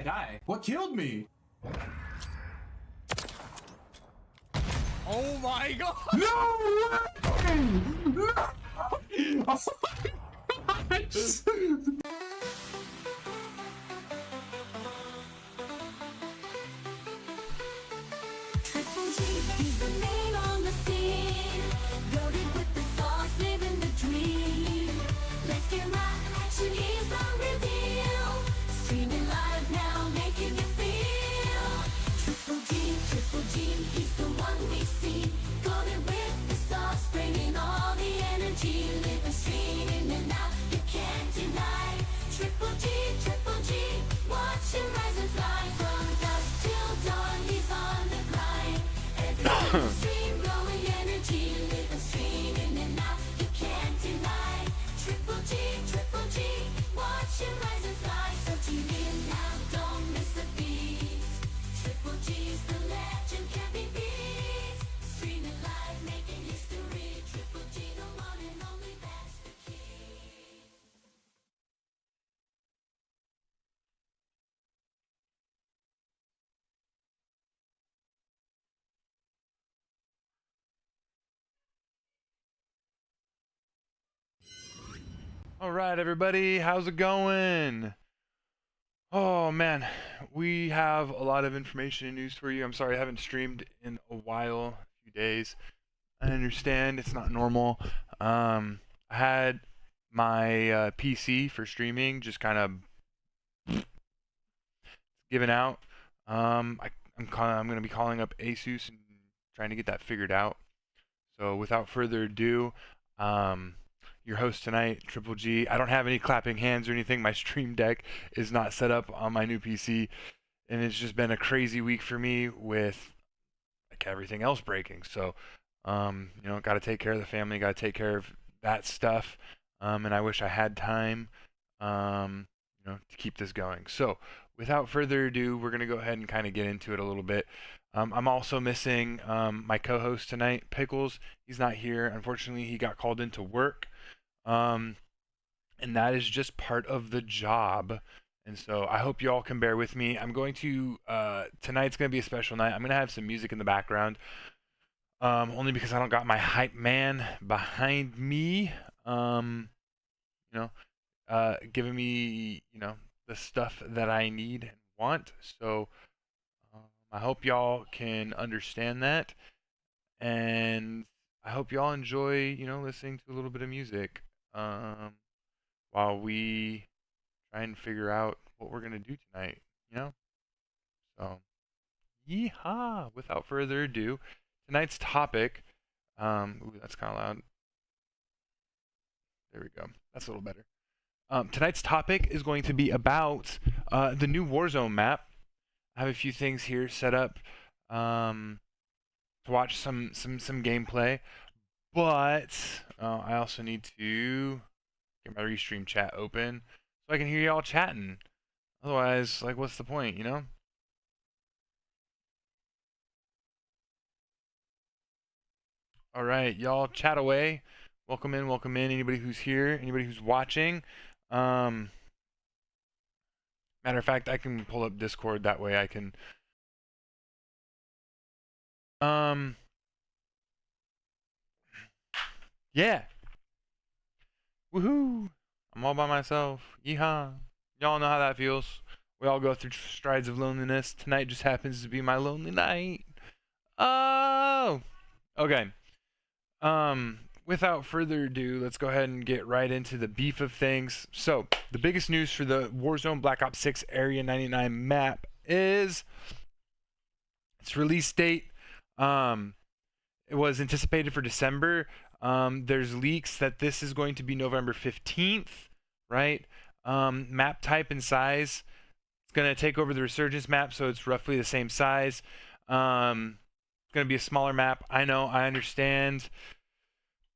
die. What killed me? Oh my god! No way! No! Oh my gosh! Triple G, he's the name on the scene. Loaded with the sauce, living the dream. Let's get right action, he's the real deal. Streaming live now, making you feel. Triple G, he's the one we see. Loaded with the sauce, bringing all the energy. Living, streaming, and now you can't deny. Triple G, watch him rise and fly. From dusk till dawn, he's on the grind. Every stream, growing energy. Living, streaming, and now you can't deny. Triple G, watch him rise and fly. So tune in now, don't miss a beat. Triple G's the legend, can't be beat. Streaming live, making history. Triple G, the one and only, that's the key. All right, everybody, how's it going? Oh man, we have a lot of information and news for you. I'm sorry I haven't streamed in a while, a few days. I understand it's not normal. I had my PC for streaming just kind of given out. I'm gonna be calling up Asus and trying to get that figured out. So without further ado, your host tonight, Triple G. I don't have any clapping hands or anything. My stream deck is not set up on my new PC, and it's just been a crazy week for me with like everything else breaking. So, you know, got to take care of the family, got to take care of that stuff, and I wish I had time, you know, to keep this going. So, without further ado, we're gonna go ahead and kind of get into it a little bit. I'm also missing my co-host tonight, Pickles. He's not here. Unfortunately, he got called into work. And that is just part of the job. And so I hope you all can bear with me. I'm going to, tonight's going to be a special night. I'm going to have some music in the background, only because I don't got my hype man behind me, you know, giving me, you know, the stuff that I need and want. So I hope y'all can understand that. And I hope y'all enjoy, you know, listening to a little bit of music. While we try and figure out what we're gonna do tonight, you know? So, yeehaw! Without further ado, tonight's topic, ooh, that's kind of loud. There we go. That's a little better. Tonight's topic is going to be about the new Warzone map. I have a few things here set up to watch some gameplay. But I also need to get my restream chat open so I can hear y'all chatting. Otherwise, like, what's the point, you know? All right, y'all chat away. Welcome in, welcome in. Anybody who's here, anybody who's watching. Matter of fact, I can pull up Discord. That way I can. Yeah. Woohoo! I'm all by myself. Yeehaw. Y'all know how that feels. We all go through strides of loneliness. Tonight just happens to be my lonely night. Oh! Okay. Without further ado, let's go ahead and get right into the beef of things. So, the biggest news for the Warzone Black Ops 6 Area 99 map is its release date. It was anticipated for December. There's leaks that this is going to be November 15th, right? Map type and size. It's going to take over the Resurgence map, so it's roughly the same size. It's going to be a smaller map. I know, I understand.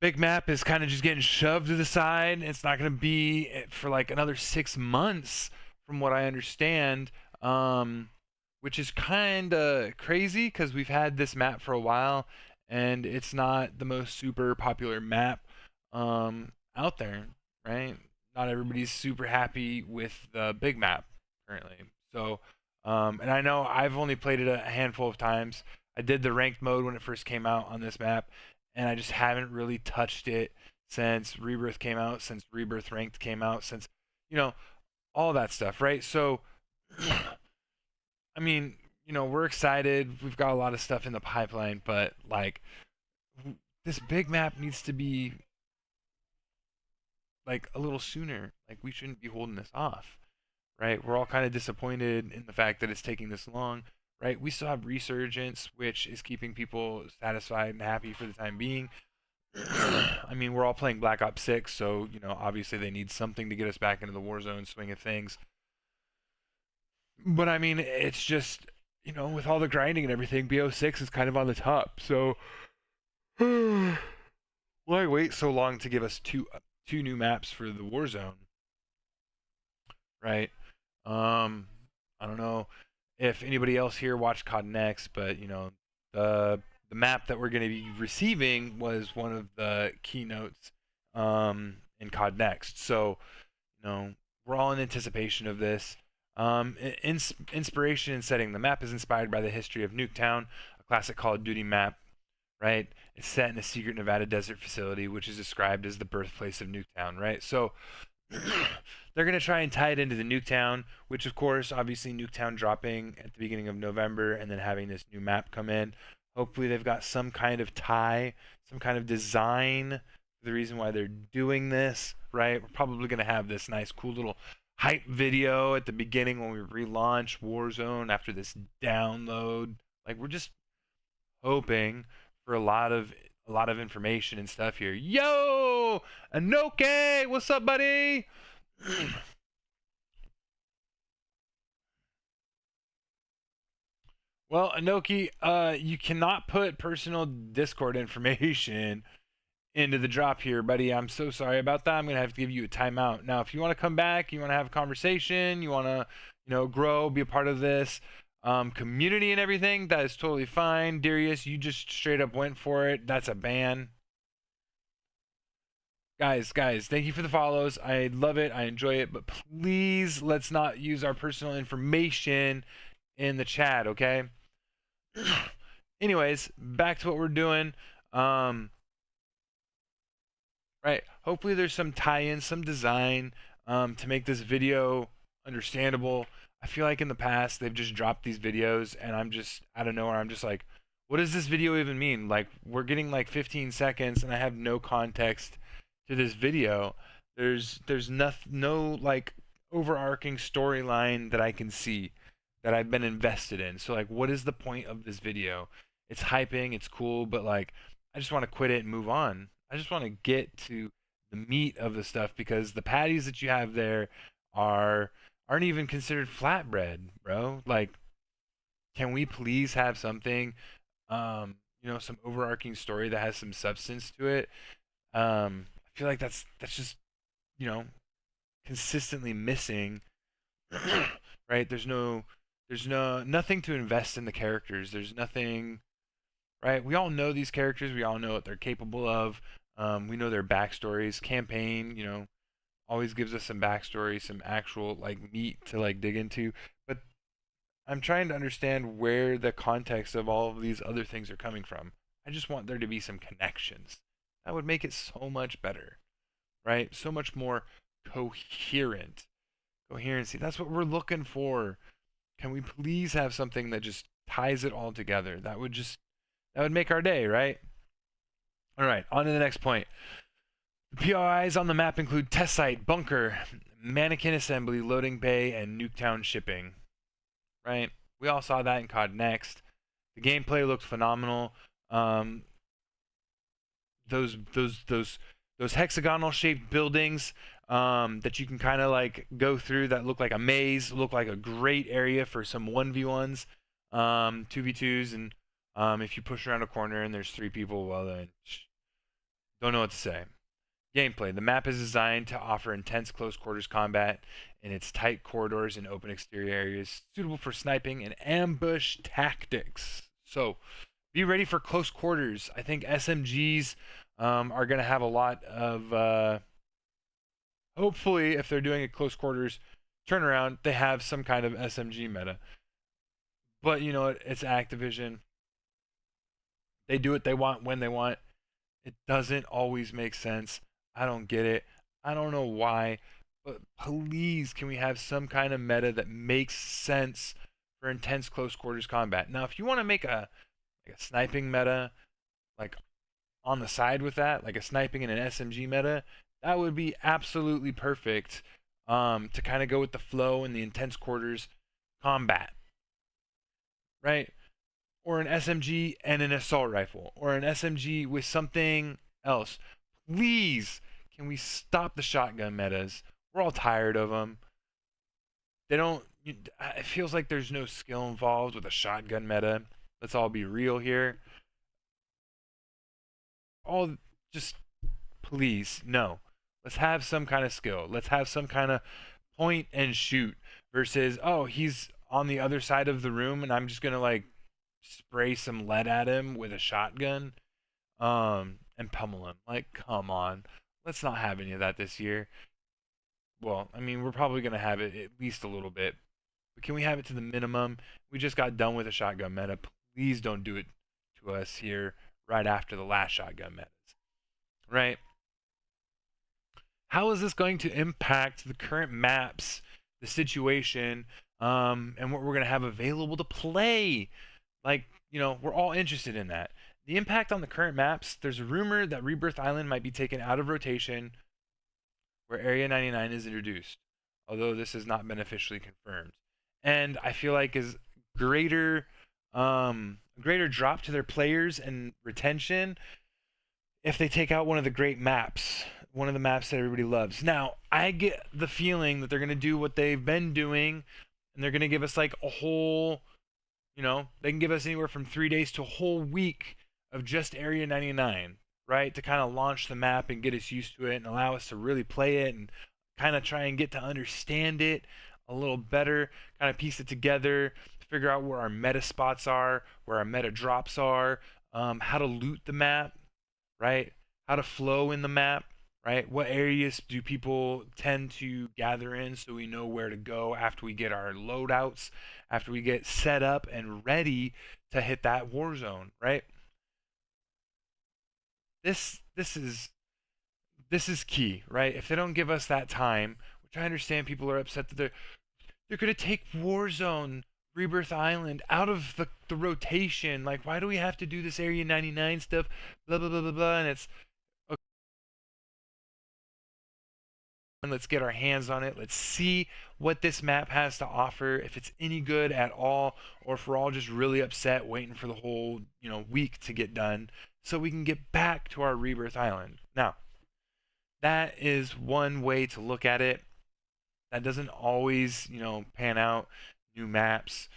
Big map is kind of just getting shoved to the side. It's not going to be for like another 6 months, from what I understand, which is kind of crazy because we've had this map for a while. And it's not the most super popular map out there, right? Not everybody's super happy with the big map currently. So And I know I've only played it a handful of times. I did the ranked mode when it first came out on this map, and I just haven't really touched it since Rebirth came out, since Rebirth Ranked came out, since, you know, all that stuff, right? So, I mean, we're excited. We've got a lot of stuff in the pipeline, but like this big map needs to be like a little sooner. Like we shouldn't be holding this off, right? We're all kind of disappointed in the fact that it's taking this long, right? We still have Resurgence, which is keeping people satisfied and happy for the time being. I mean, we're all playing Black Ops 6, so, obviously they need something to get us back into the Warzone swing of things. But I mean, it's just, with all the grinding and everything, BO6 is kind of on the top. So, why wait so long to give us two new maps for the Warzone? Right? I don't know if anybody else here watched COD Next, but the map that we're going to be receiving was one of the keynotes in COD Next. So, we're all in anticipation of this. Inspiration in setting. The map is inspired by the history of Nuketown, a classic Call of Duty map, right? It's set in a secret Nevada desert facility, which is described as the birthplace of Nuketown, right? So they're going to try and tie it into the Nuketown, which of course, obviously Nuketown dropping at the beginning of November and then having this new map come in. Hopefully they've got some kind of tie, some kind of design for the reason why they're doing this, right? We're probably going to have this nice, cool little hype video at the beginning when we relaunch Warzone after this download. Like, we're just hoping for a lot of information and stuff here. Yo, Anoke, what's up, buddy? Well, Anoki, you cannot put personal Discord information into the drop here, buddy. I'm so sorry about that. I'm gonna have to give you a timeout. Now, if you want to come back, you want to have a conversation, you want to, grow, be a part of this community and everything, that is totally fine. Darius, you just straight up went for it. That's a ban. Guys, thank you for the follows. I love it. I enjoy it. But please, let's not use our personal information in the chat, okay? Anyways, back to what we're doing. Right. Hopefully there's some tie-in, some design to make this video understandable. I feel like in the past they've just dropped these videos and I'm just out of nowhere, I'm just like, what does this video even mean? Like, we're getting like 15 seconds and I have no context to this video. There's no like overarching storyline that I can see that I've been invested in. So like, what is the point of this video? It's hyping, it's cool, but like, I just want to quit it and move on. I just want to get to the meat of the stuff, because the patties that you have there aren't even considered flatbread, bro. Like, can we please have something, some overarching story that has some substance to it? I feel like that's just, consistently missing. Right? There's nothing to invest in the characters. There's nothing, right? We all know these characters. We all know what they're capable of. We know their backstories. Campaign, always gives us some backstory, some actual like meat to like dig into. But I'm trying to understand where the context of all of these other things are coming from. I just want there to be some connections. That would make it so much better, right? So much more coherent. Coherency. That's what we're looking for. Can we please have something that just ties it all together? That would make our day, right? All right, on to the next point. The POIs on the map include test site, bunker, mannequin assembly, loading bay, and Nuketown shipping. Right? We all saw that in COD Next. The gameplay looked phenomenal. Those hexagonal shaped buildings that you can kind of like go through that look like a maze, look like a great area for some 1v1s, 2v2s, and if you push around a corner and there's 3 people, well then, don't know what to say. Gameplay. The map is designed to offer intense close quarters combat in its tight corridors and open exterior areas, suitable for sniping and ambush tactics. So, be ready for close quarters. I think SMGs are going to have a lot of, hopefully, if they're doing a close quarters turnaround, they have some kind of SMG meta. But you know, it's Activision. They do what they want when they want. It doesn't always make sense. I don't get it. I don't know why. But please, can we have some kind of meta that makes sense for intense close quarters combat? Now, if you want to make a sniping meta, like on the side with that, like a sniping and an SMG meta, that would be absolutely perfect to kind of go with the flow and the intense quarters combat, right? Or an SMG and an assault rifle, or an SMG with something else. Please, can we stop the shotgun metas? We're all tired of them. They don't. It feels like there's no skill involved with a shotgun meta. Let's all be real here. All just please no. Let's have some kind of skill. Let's have some kind of point and shoot versus oh he's on the other side of the room and I'm just gonna like spray some lead at him with a shotgun and pummel him. Like come on, let's not have any of that this year. Well, I mean we're probably gonna have it at least a little bit, but can we have it to the minimum? We just got done with a shotgun meta. Please don't do it to us here right after the last shotgun metas, right? How is this going to impact the current maps, the situation, and what we're going to have available to play? Like, you know, we're all interested in that. The impact on the current maps, there's a rumor that Rebirth Island might be taken out of rotation where Area 99 is introduced, although this has not been officially confirmed. And I feel like is greater greater drop to their players and retention if they take out one of the great maps, one of the maps that everybody loves. Now, I get the feeling that they're going to do what they've been doing, and they're going to give us like a whole, you know, they can give us anywhere from 3 days to a whole week of just Area 99, right? To kind of launch the map and get us used to it and allow us to really play it and kind of try and get to understand it a little better, kind of piece it together, figure out where our meta spots are, where our meta drops are, how to loot the map, right? How to flow in the map, right? What areas do people tend to gather in so we know where to go after we get our loadouts, after we get set up and ready to hit that war zone, right? This is key, right? If they don't give us that time, which I understand people are upset that they're going to take Warzone Rebirth Island out of the rotation. Like, why do we have to do this Area 99 stuff? Blah, blah, blah, blah, blah. And it's, okay, and let's get our hands on it. Let's see what this map has to offer, if it's any good at all, or if we're all just really upset waiting for the whole, you know, week to get done so we can get back to our Rebirth Island. Now, that is one way to look at it. That doesn't always, you know, pan out. New maps,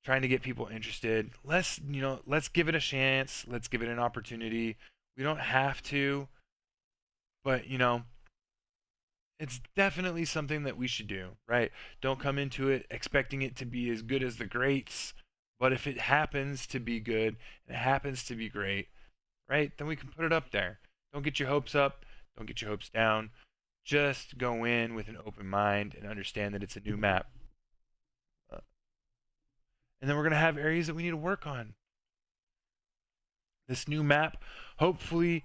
trying to get people interested. Let's give it a chance. Let's give it an opportunity. We don't have to, but you know, it's definitely something that we should do, right? Don't come into it expecting it to be as good as the greats, but if it happens to be good, and it happens to be great, right? Then we can put it up there. Don't get your hopes up. Don't get your hopes down. Just go in with an open mind and understand that it's a new map. And then we're going to have areas that we need to work on. This new map hopefully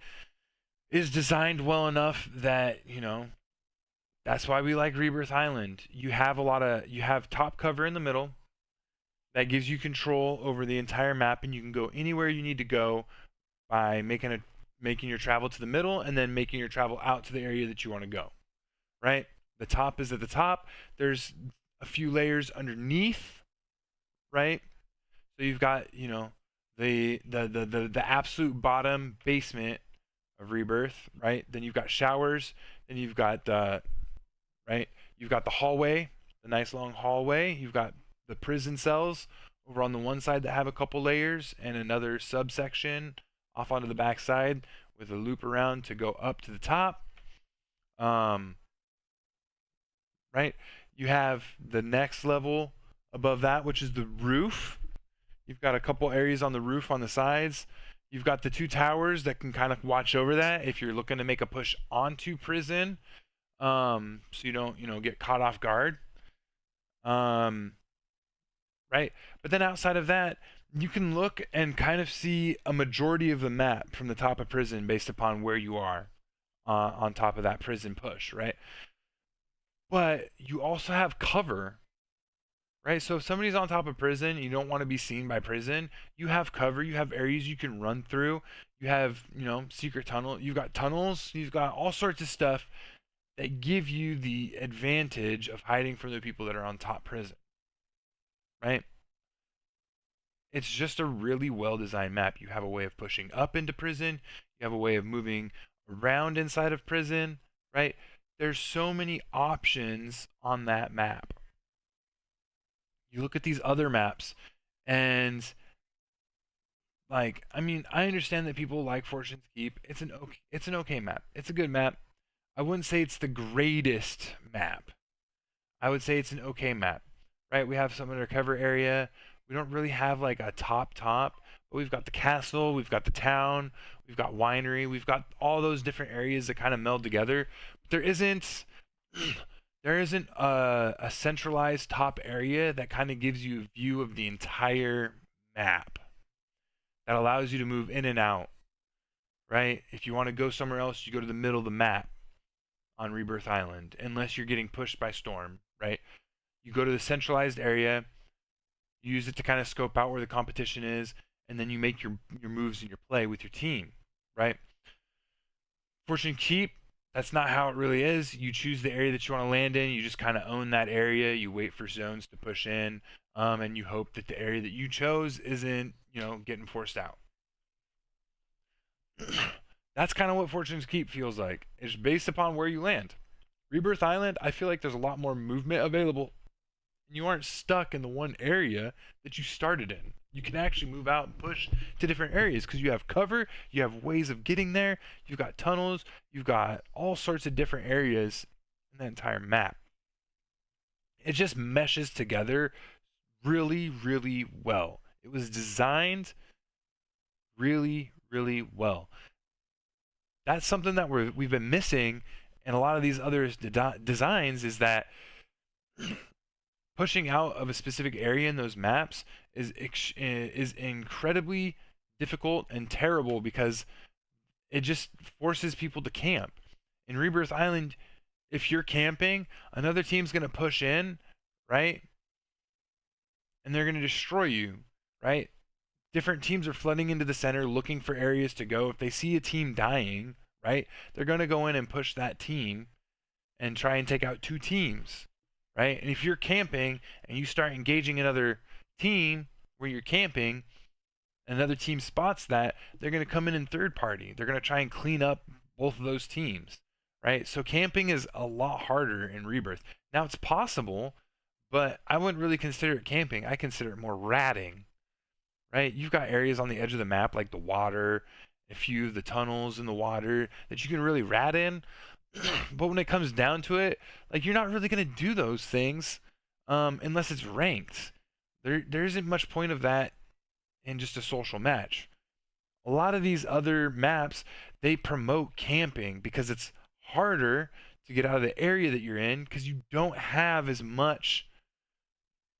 is designed well enough that, you know, that's why we like Rebirth Island. You have top cover in the middle that gives you control over the entire map, and you can go anywhere you need to go by making your travel to the middle and then making your travel out to the area that you want to go, right? The top is at the top. There's a few layers underneath, right? So you've got, you know, the absolute bottom basement of Rebirth, right? Then you've got showers, then you've got right? You've got the hallway, the nice long hallway. You've got the prison cells over on the one side that have a couple layers and another subsection off onto the back side with a loop around to go up to the top. Right? You have the next level above that, which is the roof. You've got a couple areas on the roof on the sides. You've got the two towers that can kind of watch over that if you're looking to make a push onto prison, so you don't, you know, get caught off guard. right? But then outside of that, you can look and kind of see a majority of the map from the top of prison based upon where you are on top of that prison push, right? But you also have cover, right? So if somebody's on top of prison, you don't want to be seen by prison, you have cover, you have areas you can run through, you have, secret tunnel, you've got tunnels, you've got all sorts of stuff that give you the advantage of hiding from the people that are on top prison, right? It's just a really well designed map. You have a way of pushing up into prison, you have a way of moving around inside of prison, right? There's so many options on that map. You look at these other maps and I understand that people like Fortune's Keep. It's an okay map. It's a good map. I wouldn't say it's the greatest map. I would say it's an okay map, right? We have some undercover area. We don't really have like a top, but we've got the castle, we've got the town, we've got winery, we've got all those different areas that kind of meld together. But there isn't a centralized top area that kind of gives you a view of the entire map that allows you to move in and out, right? If you want to go somewhere else, you go to the middle of the map on Rebirth Island, unless you're getting pushed by Storm, right? You go to the centralized area, you use it to kind of scope out where the competition is, and then you make your moves and your play with your team, right? Fortune Keep, that's not how it really is. You choose the area that you want to land in, you just kind of own that area, you wait for zones to push in, and you hope that the area that you chose isn't, getting forced out. That's kind of what Fortune's Keep feels like. It's based upon where you land. Rebirth Island, I feel like there's a lot more movement available. You aren't stuck in the one area that you started in. You can actually move out and push to different areas because you have cover, you have ways of getting there, you've got tunnels, you've got all sorts of different areas in that entire map. It just meshes together really, really well. It was designed really, really well. That's something that we've been missing in a lot of these other designs, is that pushing out of a specific area in those maps is incredibly difficult and terrible because it just forces people to camp. In Rebirth Island, if you're camping, another team's going to push in, right? And they're going to destroy you, right? Different teams are flooding into the center looking for areas to go. If they see a team dying, right, they're going to go in and push that team and try and take out two teams, right? And if you're camping and you start engaging another team where you're camping, another team spots that, they're going to come in third party. They're going to try and clean up both of those teams, right? So camping is a lot harder in Rebirth. Now, it's possible, but I wouldn't really consider it camping. I consider it more ratting, right? You've got areas on the edge of the map like the water, a few of the tunnels in the water that you can really rat in. But when it comes down to it, like, you're not really going to do those things unless it's ranked. There isn't much point of that in just a social match. A lot of these other maps, they promote camping because it's harder to get out of the area that you're in because you don't have as much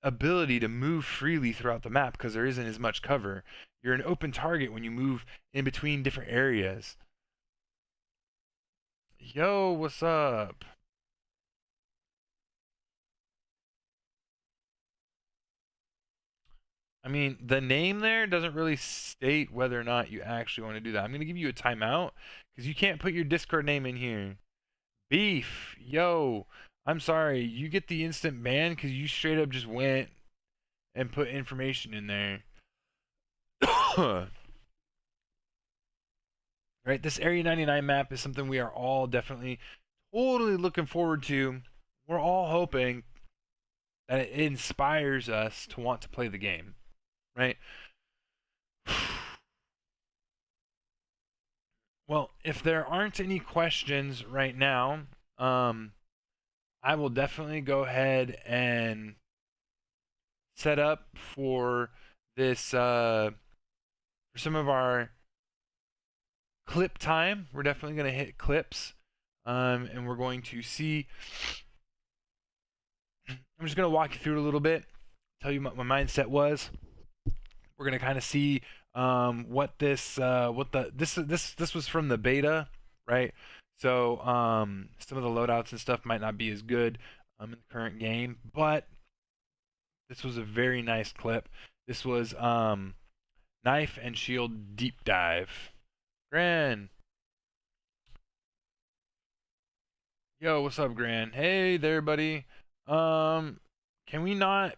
ability to move freely throughout the map because there isn't as much cover. You're an open target when you move in between different areas. Yo, what's up? I mean, the name there doesn't really state whether or not you actually want to do that. I'm going to give you a timeout because you can't put your Discord name in here. Beef, yo, I'm sorry. You get the instant ban because you straight up just went and put information in there. Right, this Area 99 map is something we are all definitely totally looking forward to. We're all hoping that it inspires us to want to play the game, right? Well, if there aren't any questions right now, I will definitely go ahead and set up for this for some of our clip time. We're definitely going to hit clips, and we're going to see. I'm just going to walk you through it a little bit. tell you what my mindset was. We're gonna kind of see what this this was from the beta, right? So some of the loadouts and stuff might not be as good in the current game, but this was a very nice clip. This was knife and shield deep dive. Gran, yo, what's up, Gran? Hey there, buddy. Um, can we not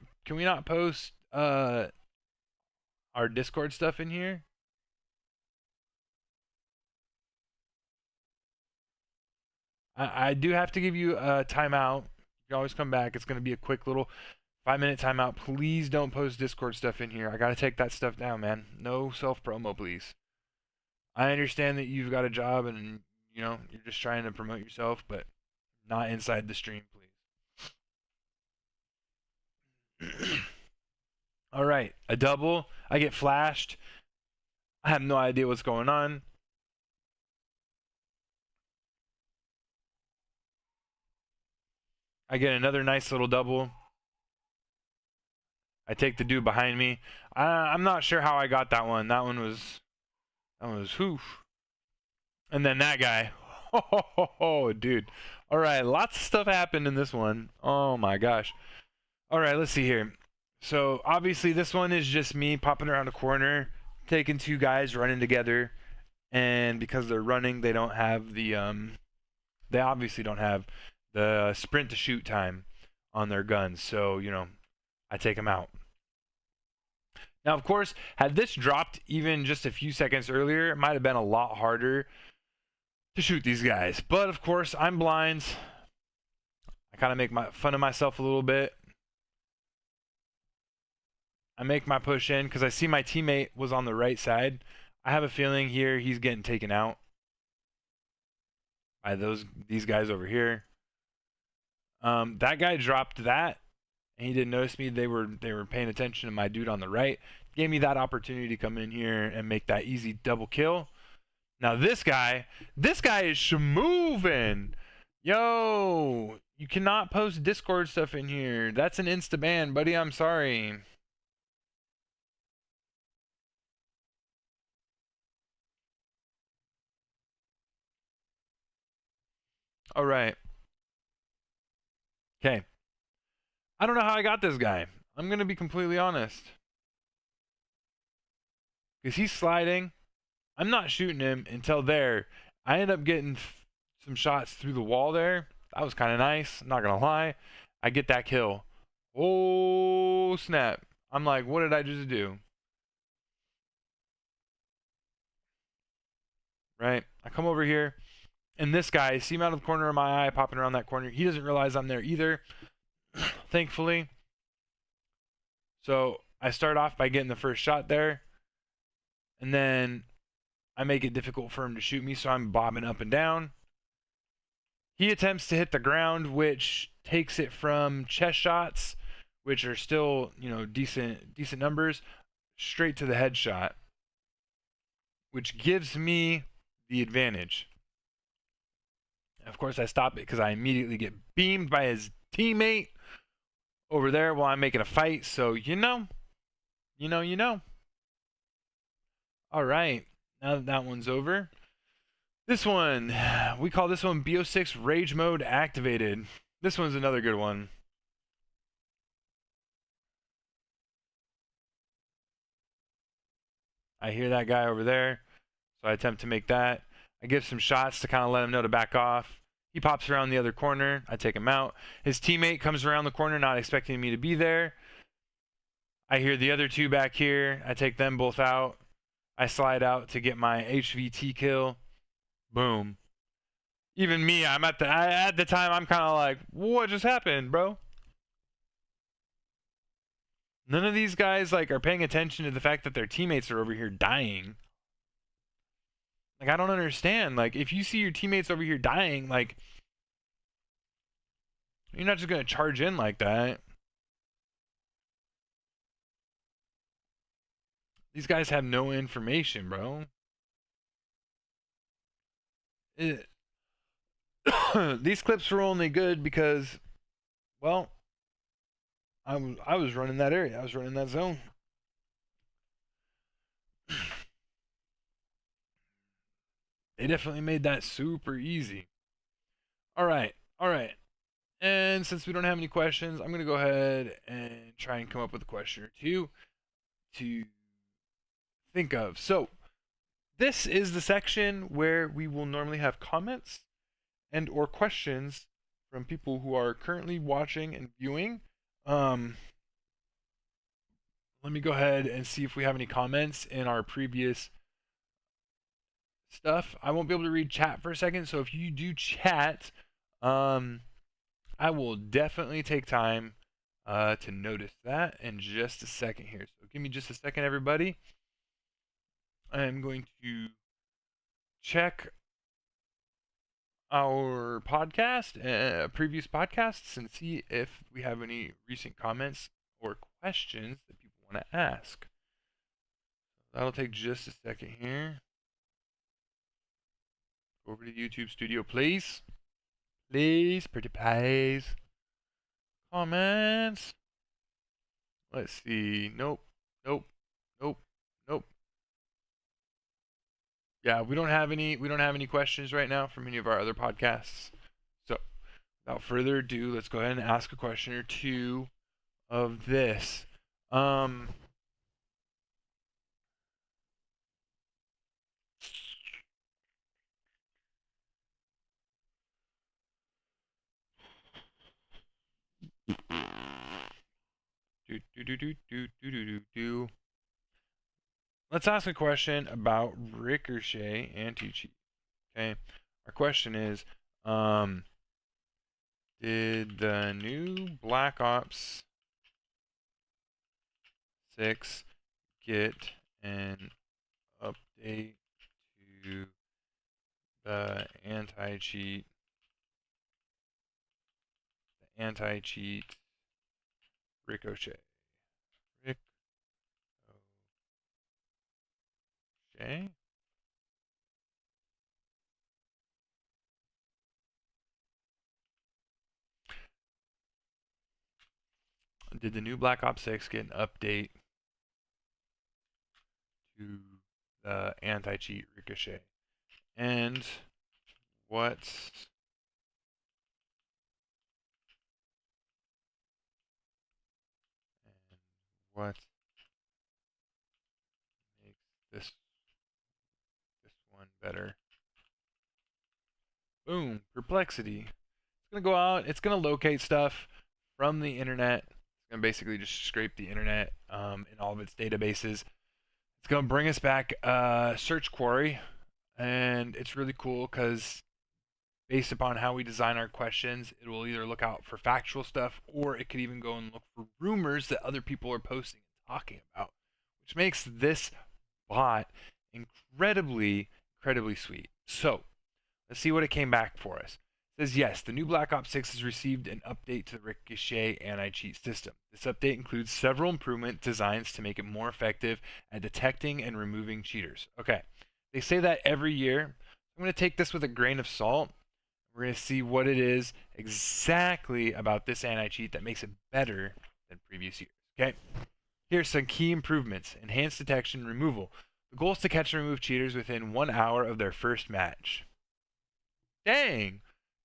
post our Discord stuff in here? I do have to give you a timeout. You can always come back. It's gonna be a quick little 5-minute timeout. Please don't post Discord stuff in here. I gotta take that stuff down, man. No self promo, please. I understand that you've got a job and you're just trying to promote yourself, but not inside the stream, please. All right, a double. I get flashed. I have no idea what's going on. I get another nice little double. I take the dude behind me. I'm not sure how I got that one. That one was whew. And then that guy. Oh, dude. All right, lots of stuff happened in this one. Oh my gosh. All right, let's see here. So obviously this one is just me popping around a corner, taking two guys running together, and because they're running, they don't have the they obviously don't have the sprint to shoot time on their guns. So I take them out. Now, of course, had this dropped even just a few seconds earlier, it might have been a lot harder to shoot these guys. But of course, I'm blind. I kind of make fun of myself a little bit. I make my push in because I see my teammate was on the right side. I have a feeling here he's getting taken out by these guys over here. That guy dropped that, and he didn't notice me. They were paying attention to my dude on the right. Gave me that opportunity to come in here and make that easy double kill. Now this guy is moving. Yo, you cannot post Discord stuff in here. That's an insta ban, buddy. I'm sorry. All right. Okay. I don't know how I got this guy. I'm going to be completely honest. Because he's sliding. I'm not shooting him until there. I end up getting some shots through the wall there. That was kind of nice. I'm not going to lie. I get that kill. Oh, snap. I'm like, what did I just do? Right? I come over here. And this guy, see him out of the corner of my eye, popping around that corner. He doesn't realize I'm there either. Thankfully. So I start off by getting the first shot there. And then I make it difficult for him to shoot me, so I'm bobbing up and down. He attempts to hit the ground, which takes it from chest shots, which are still, decent numbers, straight to the headshot, which gives me the advantage. Of course, I stop it because I immediately get beamed by his teammate over there while I'm making a fight. So, you know. All right. Now that one's over. This one, we call this one BO6 Rage Mode Activated. This one's another good one. I hear that guy over there, so I attempt to make that. I give some shots to kind of let him know to back off. He pops around the other corner. I take him out. His teammate comes around the corner, not expecting me to be there. I hear the other two back here. I take them both out. I slide out to get my HVT kill. Boom. Even me, at the time, I'm kind of like, what just happened, bro? None of these guys are paying attention to the fact that their teammates are over here dying. I don't understand. If you see your teammates over here dying, you're not just gonna charge in like that. These guys have no information, bro. These clips were only good because, well, I was running that area. I was running that zone. They definitely made that super easy. All right. All right. And since we don't have any questions, I'm going to go ahead and try and come up with a question or two to think of. So, this is the section where we will normally have comments and or questions from people who are currently watching and viewing. Let me go ahead and see if we have any comments in our previous stuff. I won't be able to read chat for a second, so if you do chat, I will definitely take time to notice that in just a second here. So give me just a second, everybody. I am going to check our podcast, previous podcasts, and see if we have any recent comments or questions that people want to ask. That'll take just a second here. Over to YouTube Studio, please. Please, pretty please. Comments. Let's see. Nope. Nope. Nope. Nope. Yeah, we don't have any questions right now from any of our other podcasts. So, without further ado, let's go ahead and ask a question or two of this. Let's ask a question about Ricochet anti-cheat. Okay, our question is, did the new Black Ops 6 get an update to the anti-cheat Ricochet? Ricochet? Did the new Black Ops 6 get an update to the anti-cheat Ricochet? And what makes this one better? Boom, perplexity. It's gonna go out, it's gonna locate stuff from the internet. It's gonna basically just scrape the internet in all of its databases. It's gonna bring us back a search query, and it's really cool because based upon how we design our questions, it will either look out for factual stuff or it could even go and look for rumors that other people are posting and talking about, which makes this bot incredibly sweet. So let's see what it came back for us. It says, yes, the new Black Ops 6 has received an update to the Ricochet anti-cheat system. This update includes several improvement designs to make it more effective at detecting and removing cheaters. Okay, they say that every year. I'm going to take this with a grain of salt. We're going to see what it is exactly about this anti-cheat that makes it better than previous years. Okay, here's some key improvements. Enhanced detection and removal. The goal is to catch and remove cheaters within 1 hour of their first match. Dang!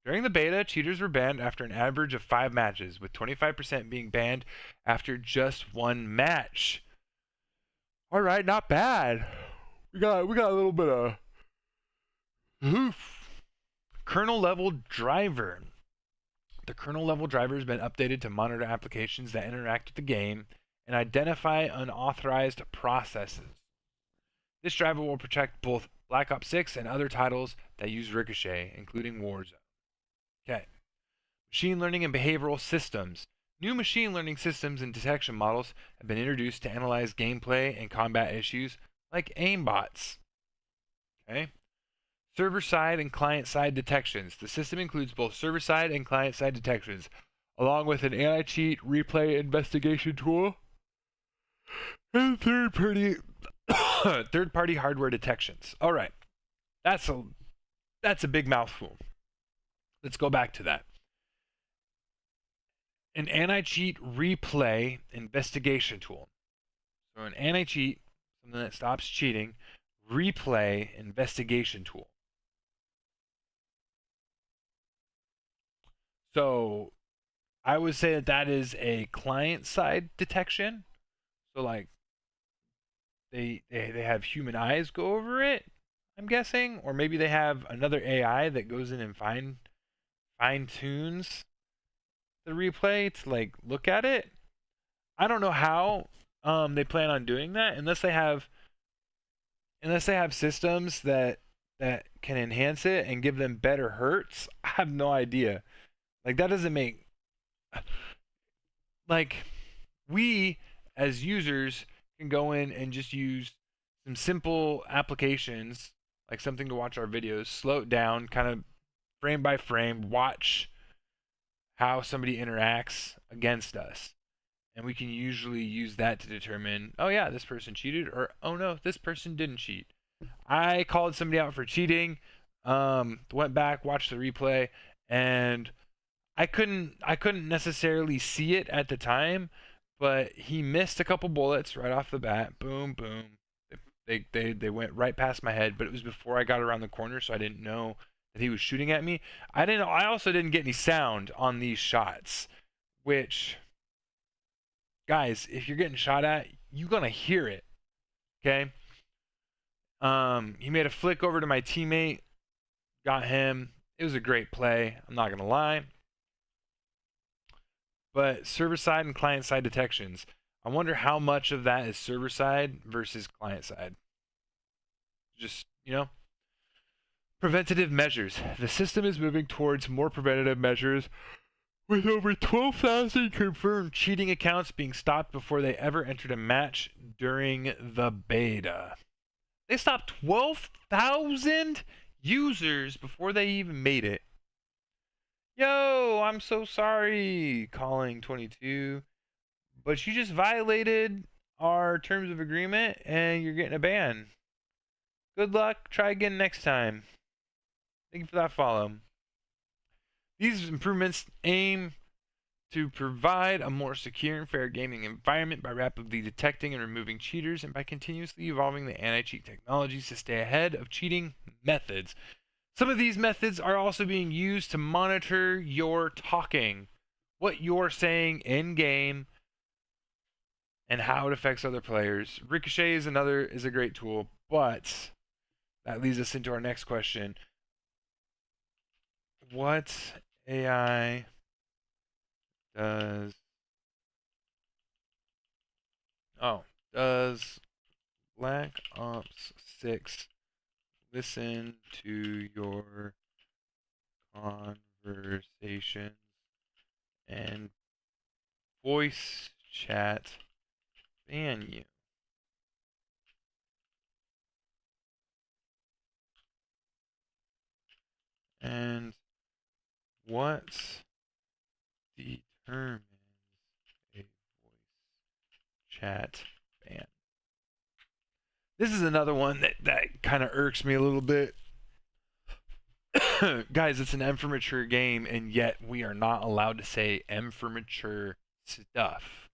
During the beta, cheaters were banned after an average of 5 matches, with 25% being banned after just 1 match. All right, not bad. We got a little bit of oof. Kernel level driver. The kernel level driver has been updated to monitor applications that interact with the game and identify unauthorized processes. This driver will protect both Black Ops 6 and other titles that use Ricochet, including Warzone. Okay. Machine learning and behavioral systems. New machine learning systems and detection models have been introduced to analyze gameplay and combat issues like aimbots. Okay. Server-side and client-side detections. The system includes both server-side and client-side detections, along with an anti-cheat replay investigation tool and third-party hardware detections. All right, that's a big mouthful. Let's go back to that. an anti-cheat replay investigation tool. So an anti-cheat, something that stops cheating, replay investigation tool. So I would say that that is a client-side detection. So like they have human eyes go over it, I'm guessing, or maybe they have another AI that goes in and fine tunes the replay to like look at it. I don't know how they plan on doing that unless they have systems that can enhance it and give them better hertz. I have no idea. Like that doesn't make like we as users can go in and just use some simple applications like something to watch our videos, slow it down, kind of frame by frame, watch how somebody interacts against us. And we can usually use that to determine, oh yeah, this person cheated, or oh no, this person didn't cheat. I called somebody out for cheating, went back, watched the replay, and I couldn't necessarily see it at the time, but he missed a couple bullets right off the bat. Boom, boom. They went right past my head, but it was before I got around the corner, so I didn't know that he was shooting at me. I also didn't get any sound on these shots, which guys, if you're getting shot at, you're gonna hear it. Okay? He made a flick over to my teammate, got him. It was a great play, I'm not gonna lie. But server side and client side detections. I wonder how much of that is server side versus client side. Just, preventative measures. The system is moving towards more preventative measures with over 12,000 confirmed cheating accounts being stopped before they ever entered a match during the beta. They stopped 12,000 users before they even made it. Yo, I'm so sorry, calling 22, but you just violated our terms of agreement and you're getting a ban. Good luck. Try again next time. Thank you for that follow. These improvements aim to provide a more secure and fair gaming environment by rapidly detecting and removing cheaters and by continuously evolving the anti-cheat technologies to stay ahead of cheating methods. Some of these methods are also being used to monitor your talking, what you're saying in game, and how it affects other players. Ricochet is a great tool, but that leads us into our next question. What AI does Black Ops 6 listen to your conversations and voice chat ban you? And what determines a voice chat ban? This is another one that kind of irks me a little bit. Guys, it's an M for mature game, and yet we are not allowed to say M for mature stuff.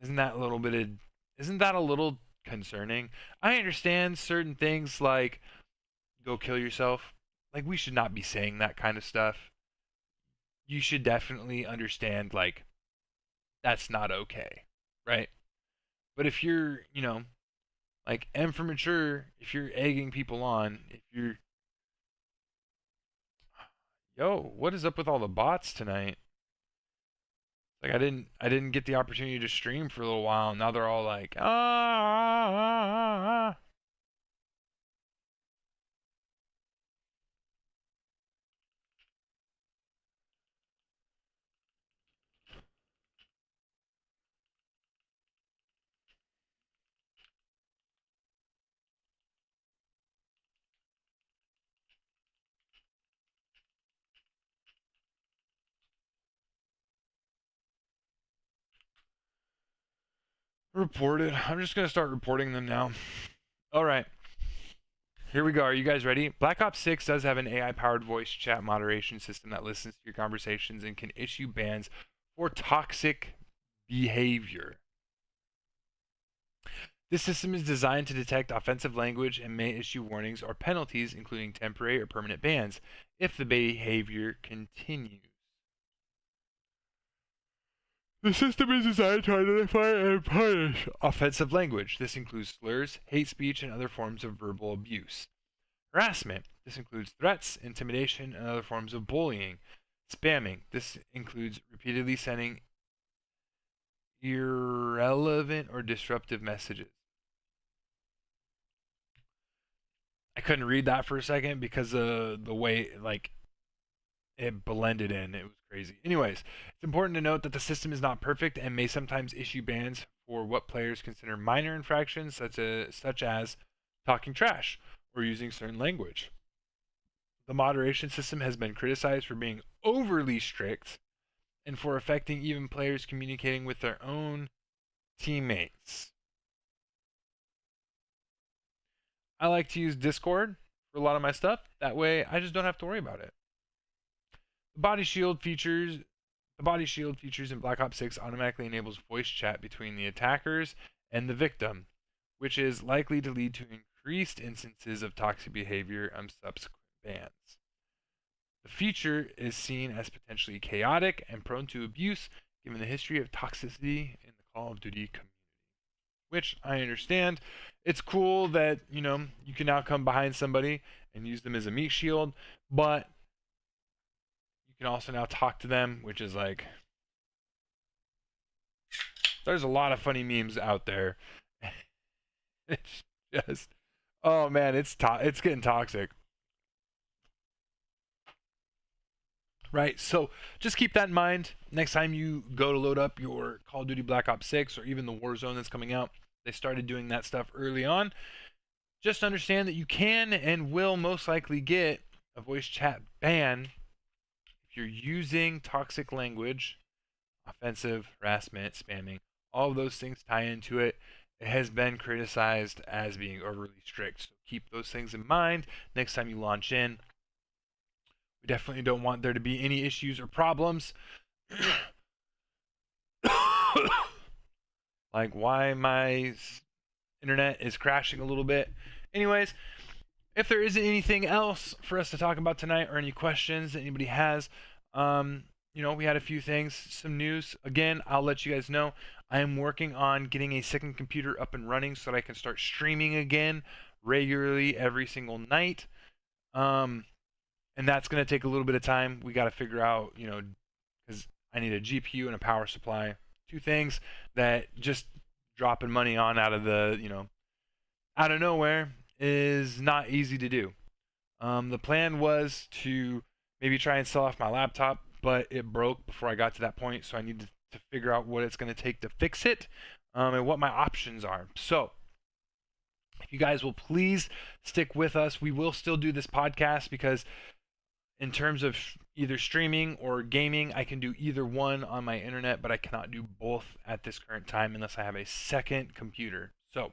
Isn't that a little concerning? I understand certain things like go kill yourself. Like we should not be saying that kind of stuff. You should definitely understand like that's not okay, right? But if you're, like M for mature, if you're egging people on, if you're yo, what is up with all the bots tonight? Like I didn't get the opportunity to stream for a little while. And now they're all like, ah. Reported. I'm just gonna start reporting them now. All right. here we go. Are you guys ready? Black Ops 6 does have an AI-powered voice chat moderation system that listens to your conversations and can issue bans for toxic behavior. This system is designed to detect offensive language and may issue warnings or penalties, including temporary or permanent bans, if the behavior continues. The system is designed to identify and punish offensive language. This includes slurs, hate speech, and other forms of verbal abuse. Harassment. This includes threats, intimidation, and other forms of bullying. Spamming. This includes repeatedly sending irrelevant or disruptive messages. I couldn't read that for a second because of the way it blended in. It was crazy. Anyways, it's important to note that the system is not perfect and may sometimes issue bans for what players consider minor infractions, such as talking trash or using certain language. The moderation system has been criticized for being overly strict and for affecting even players communicating with their own teammates. I like to use Discord for a lot of my stuff. That way, I just don't have to worry about it. The body shield features in Black Ops 6 automatically enables voice chat between the attackers and the victim, which is likely to lead to increased instances of toxic behavior and subsequent bans. The feature is seen as potentially chaotic and prone to abuse given the history of toxicity in the Call of Duty community, which I understand. It's cool that, you can now come behind somebody and use them as a meat shield, but you can also now talk to them, which is like, there's a lot of funny memes out there. It's just, oh man, it's getting toxic. Right, so just keep that in mind next time you go to load up your Call of Duty Black Ops 6 or even the Warzone that's coming out. They started doing that stuff early on. Just understand that you can and will most likely get a voice chat ban if you're using toxic language, offensive, harassment, spamming. All of those things tie into it. It has been criticized as being overly strict, so keep those things in mind next time you launch in. We definitely don't want there to be any issues or problems. Like why my internet is crashing a little bit. Anyways, if there isn't anything else for us to talk about tonight or any questions that anybody has, we had a few things, some news. Again, I'll let you guys know. I am working on getting a second computer up and running so that I can start streaming again regularly every single night. And that's going to take a little bit of time. We got to figure out, because I need a GPU and a power supply. Two things that just dropping money on out of out of nowhere is not easy to do. The plan was to maybe try and sell off my laptop, but it broke before I got to that point, so I needed to figure out what it's going to take to fix it, and what my options are. So if you guys will please stick with us, we will still do this podcast because in terms of either streaming or gaming, I can do either one on my internet, but I cannot do both at this current time unless I have a second computer. So,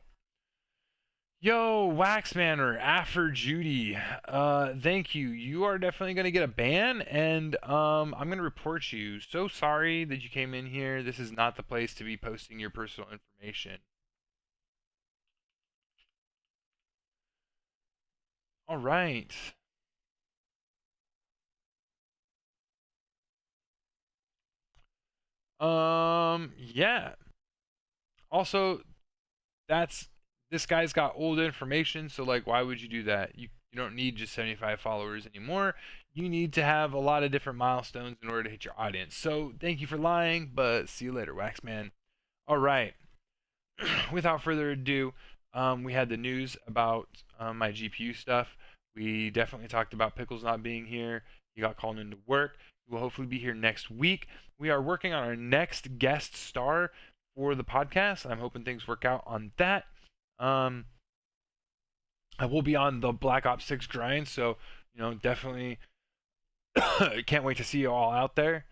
yo, Waxman or Affer Judy, thank you. You are definitely going to get a ban, and I'm going to report you. So sorry that you came in here. This is not the place to be posting your personal information. All right. Yeah. Also, this guy's got old information, so like why would you do that? You don't need just 75 followers anymore. You need to have a lot of different milestones in order to hit your audience. So thank you for lying, but see you later, Waxman. All right. Without further ado, we had the news about my GPU stuff. We definitely talked about Pickles not being here. He got called into work. He will hopefully be here next week. We are working on our next guest star for the podcast, and I'm hoping things work out on that. I will be on the Black Ops 6 grind, so definitely can't wait to see you all out there.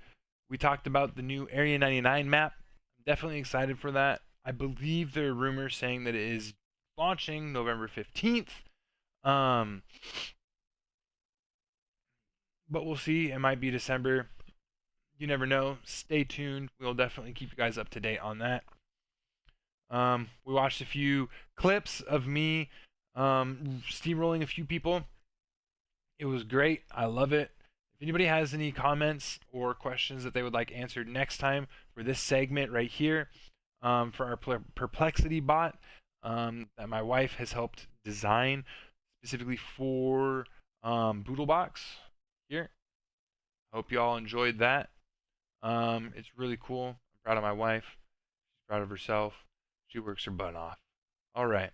We talked about the new Area 99 map. I'm definitely excited for that. I believe there are rumors saying that it is launching November 15th. Um, but we'll see. It might be December. You never know. Stay tuned. We'll definitely keep you guys up to date on that. We watched a few clips of me steamrolling a few people. It was great. I love it. If anybody has any comments or questions that they would like answered next time for this segment right here, for our perplexity bot that my wife has helped design specifically for Boodlebox here. Hope you all enjoyed that. It's really cool. I'm proud of my wife. She's proud of herself. She works her butt off. All right.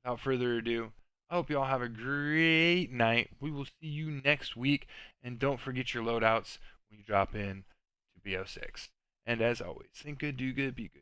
Without further ado, I hope you all have a great night. We will see you next week. And don't forget your loadouts when you drop in to BO6. And as always, think good, do good, be good.